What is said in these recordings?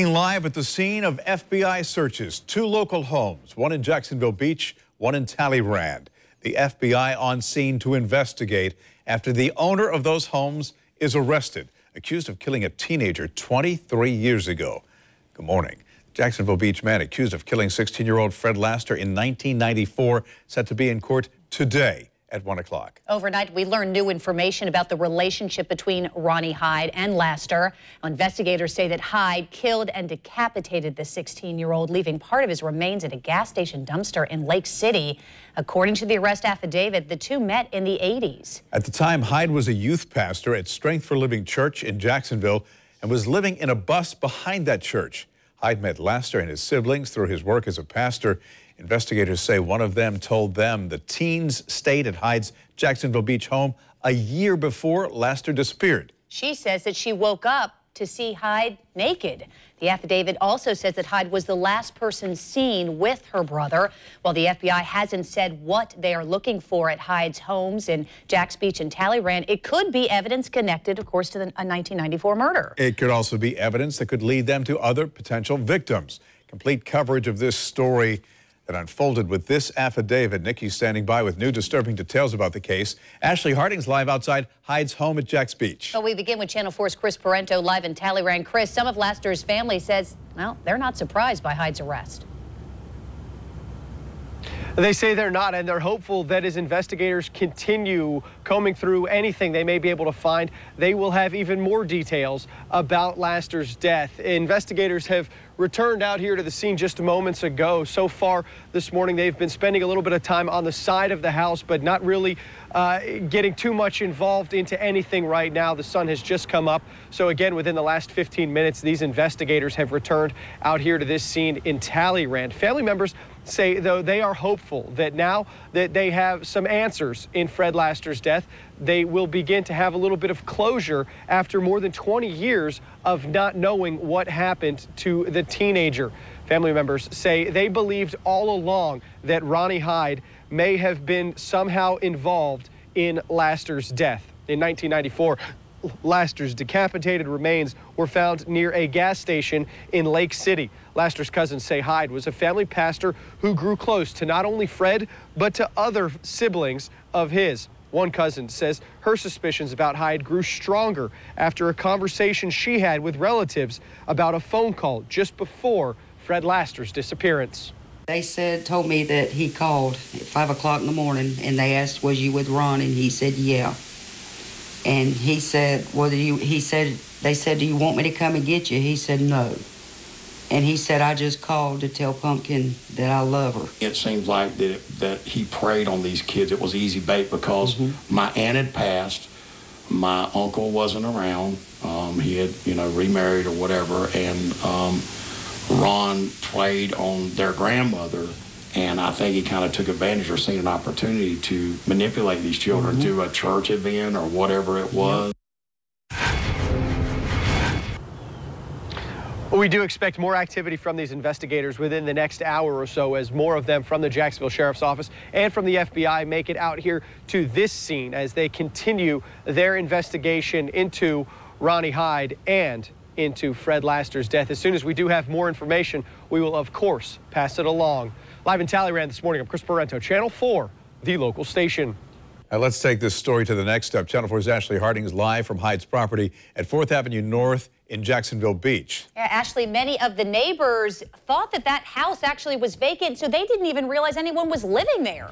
Live at the scene of FBI searches, two local homes, one in Jacksonville Beach, one in Talleyrand. The FBI on scene to investigate after the owner of those homes is arrested, accused of killing a teenager 23 years ago. Good morning. Jacksonville Beach man accused of killing 16-year-old Fred Laster in 1994 set to be in court today at 1 o'clock. Overnight, we learned new information about the relationship between Ronnie Hyde and Laster. Investigators say that Hyde killed and decapitated the 16-year-old, leaving part of his remains at a gas station dumpster in Lake City. According to the arrest affidavit, the two met in the 80s. At the time, Hyde was a youth pastor at Strength for Living Church in Jacksonville and was living in a bus behind that church. Hyde met Laster and his siblings through his work as a pastor. Investigators say one of them told them the teens stayed at Hyde's Jacksonville Beach home a year before Laster disappeared. She says that she woke up to see Hyde naked. The affidavit also says that Hyde was the last person seen with her brother. While the FBI hasn't said what they are looking for at Hyde's homes in Jacks Beach and Talleyrand, it could be evidence connected, of course, to a 1994 murder. It could also be evidence that could lead them to other potential victims. Complete coverage of this story that unfolded with this affidavit. Nikki's standing by with new disturbing details about the case. Ashley Harding's live outside Hyde's home at Jacks Beach. So we begin with Channel 4's Chris Parento live in Talleyrand. Chris, some of Laster's family says, well, they're not surprised by Hyde's arrest. They say they're not, and they're hopeful that as investigators continue combing through anything they may be able to find, they will have even more details about Laster's death. Investigators have returned out here to the scene just moments ago. So far this morning, they've been spending a little bit of time on the side of the house, but not really getting too much involved into anything right now. The sun has just come up. So again, within the last 15 minutes, these investigators have returned out here to this scene in Talleyrand. Family members say, though, they are hopeful that now that they have some answers in Fred Laster's death, they will begin to have a little bit of closure after more than 20 years of not knowing what happened to the teenager. Family members say they believed all along that Ronnie Hyde may have been somehow involved in Laster's death. In 1994, Laster's decapitated remains were found near a gas station in Lake City. Laster's cousins say Hyde was a family pastor who grew close to not only Fred, but to other siblings of his. One cousin says her suspicions about Hyde grew stronger after a conversation she had with relatives about a phone call just before Fred Laster's disappearance. They told me that he called at 5 o'clock in the morning and they asked, was you with Ron? And he said, yeah. And he said, they said, do you want me to come and get you? He said, no. And he said, I just called to tell Pumpkin that I love her. It seems like that he preyed on these kids. It was easy bait because my aunt had passed, my uncle wasn't around. He had, remarried or whatever, and Ron preyed on their grandmother. And I think he kind of took advantage or seen an opportunity to manipulate these children through a church event or whatever it was. We do expect more activity from these investigators within the next hour or so as more of them from the Jacksonville Sheriff's Office and from the FBI make it out here to this scene as they continue their investigation into Ronnie Hyde and into Fred Laster's death. As soon as we do have more information, we will, of course, pass it along. Live in Talleyrand this morning, I'm Chris Parento, Channel 4, the local station. Now let's take this story to the next step. Channel 4's Ashley Harding is live from Hyde's property at 4th Avenue North in Jacksonville Beach. Yeah, Ashley, many of the neighbors thought that house actually was vacant, so they didn't even realize anyone was living there.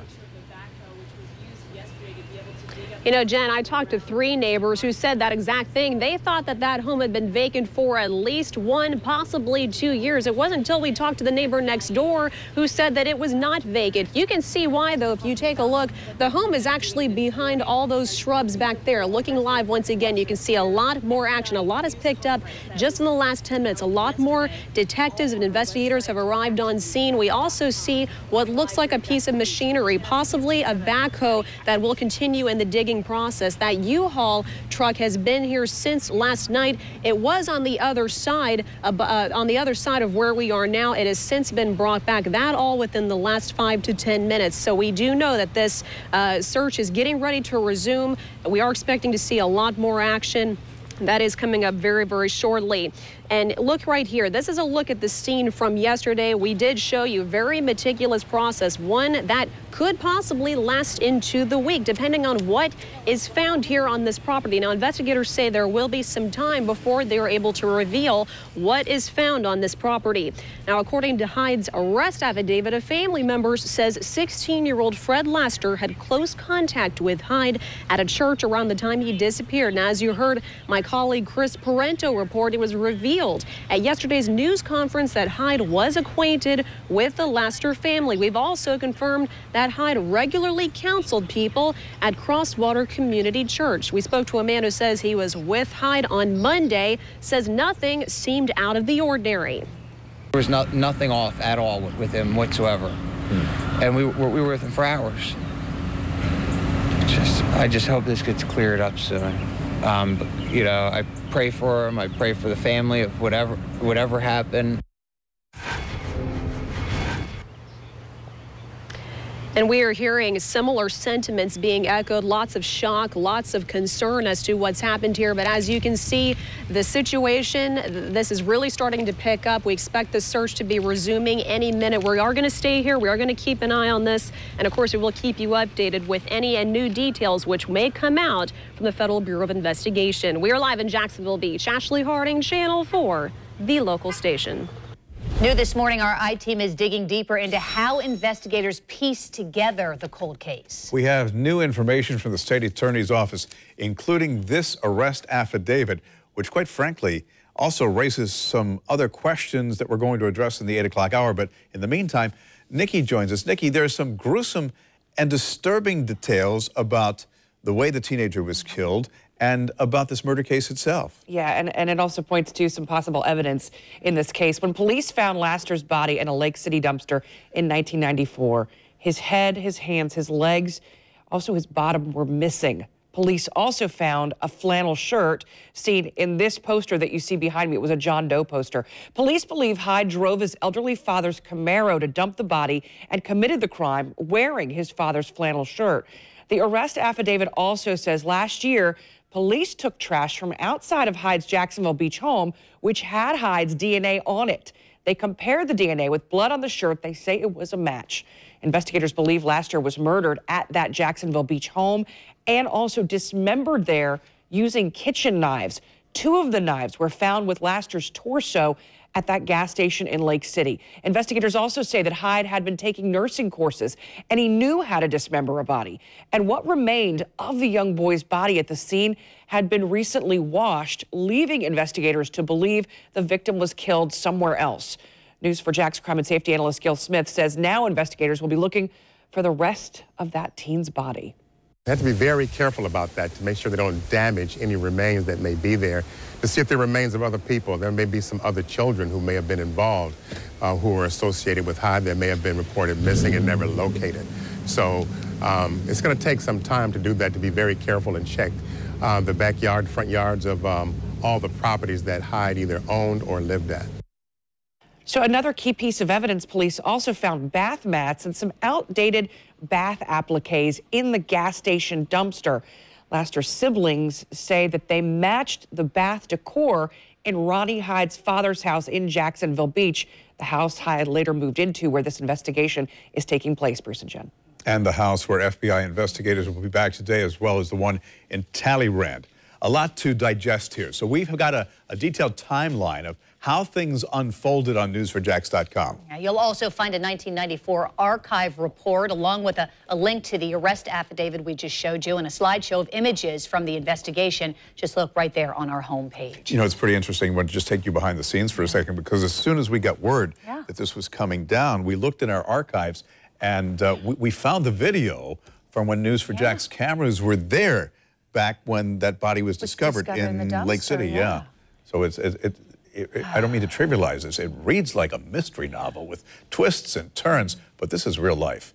You know, Jen, I talked to 3 neighbors who said that exact thing. They thought that home had been vacant for at least 1, possibly 2 years. It wasn't until we talked to the neighbor next door who said that it was not vacant. You can see why, though, if you take a look. The home is actually behind all those shrubs back there. Looking live once again, you can see a lot more action. A lot has picked up just in the last 10 minutes. A lot more detectives and investigators have arrived on scene. We also see what looks like a piece of machinery, possibly a backhoe that will continue in the digging process. That U-Haul truck has been here since last night. It was on the other side of where we are now. It has since been brought back. That all within the last 5 to 10 minutes. So we do know that this search is getting ready to resume. We are expecting to see a lot more action. That is coming up very, very shortly. And look right here. This is a look at the scene from yesterday. We did show you a very meticulous process, one that could possibly last into the week, depending on what is found here on this property. Now, investigators say there will be some time before they are able to reveal what is found on this property. Now, according to Hyde's arrest affidavit, a family member says 16-year-old Fred Laster had close contact with Hyde at a church around the time he disappeared. Now, as you heard my colleague Chris Parento report, it was revealed at yesterday's news conference that Hyde was acquainted with the Laster family. We've also confirmed that Hyde regularly counseled people at Crosswater Community Church. We spoke to a man who says he was with Hyde on Monday, says nothing seemed out of the ordinary. There was nothing off at all with him whatsoever. And we were with him for hours. I just hope this gets cleared up soon. You know, I pray for him. I pray for the family of whatever happened. And we are hearing similar sentiments being echoed, lots of shock, lots of concern as to what's happened here. But as you can see, the situation, this is really starting to pick up. We expect the search to be resuming any minute. We are going to stay here. We are going to keep an eye on this. And of course, we will keep you updated with any and new details which may come out from the Federal Bureau of Investigation. We are live in Jacksonville Beach. Ashley Harding, Channel 4, the local station. New this morning, our I-team is digging deeper into how investigators piece together the cold case. We have new information from the state attorney's office, including this arrest affidavit, which quite frankly also raises some other questions that we're going to address in the 8 o'clock hour. But in the meantime, Nikki joins us. Nikki, there's some gruesome and disturbing details about the way the teenager was killed and about this murder case itself. Yeah, and it also points to some possible evidence in this case. When police found Laster's body in a Lake City dumpster in 1994, his head, his hands, his legs, also his bottom were missing. Police also found a flannel shirt seen in this poster that you see behind me. It was a John Doe poster. Police believe Hyde drove his elderly father's Camaro to dump the body and committed the crime wearing his father's flannel shirt. The arrest affidavit also says last year, police took trash from outside of Hyde's Jacksonville Beach home, which had Hyde's DNA on it. They compared the DNA with blood on the shirt. They say it was a match. Investigators believe Laster was murdered at that Jacksonville Beach home and also dismembered there using kitchen knives. 2 of the knives were found with Laster's torso at that gas station in Lake City. Investigators also say that Hyde had been taking nursing courses and he knew how to dismember a body. And what remained of the young boy's body at the scene had been recently washed, leaving investigators to believe the victim was killed somewhere else. News 4 Jax crime and safety analyst Gil Smith says now investigators will be looking for the rest of that teen's body. They have to be very careful about that to make sure they don't damage any remains that may be there. To see if there are remains of other people. There may be some other children who may have been involved, who are associated with Hyde that may have been reported missing and never located. So it's going to take some time to do that, to be very careful and check the backyard, front yards of all the properties that Hyde either owned or lived at. So another key piece of evidence, police also found bath mats and some outdated bath appliques in the gas station dumpster. Laster's siblings say that they matched the bath decor in Ronnie Hyde's father's house in Jacksonville Beach, the house Hyde later moved into where this investigation is taking place, Bruce and Jen. And the house where FBI investigators will be back today, as well as the one in Talleyrand. A lot to digest here. So we've got a detailed timeline of how things unfolded on news4jax.com. You'll also find a 1994 archive report along with a link to the arrest affidavit we just showed you and a slideshow of images from the investigation. Just look right there on our homepage. You know, it's pretty interesting. I want to just take you behind the scenes for a second, because as soon as we got word that this was coming down, we looked in our archives and we found the video from when News4Jax cameras were there back when that body was discovered in Lake City. Yeah. So I don't mean to trivialize this. It reads like a mystery novel with twists and turns, but this is real life.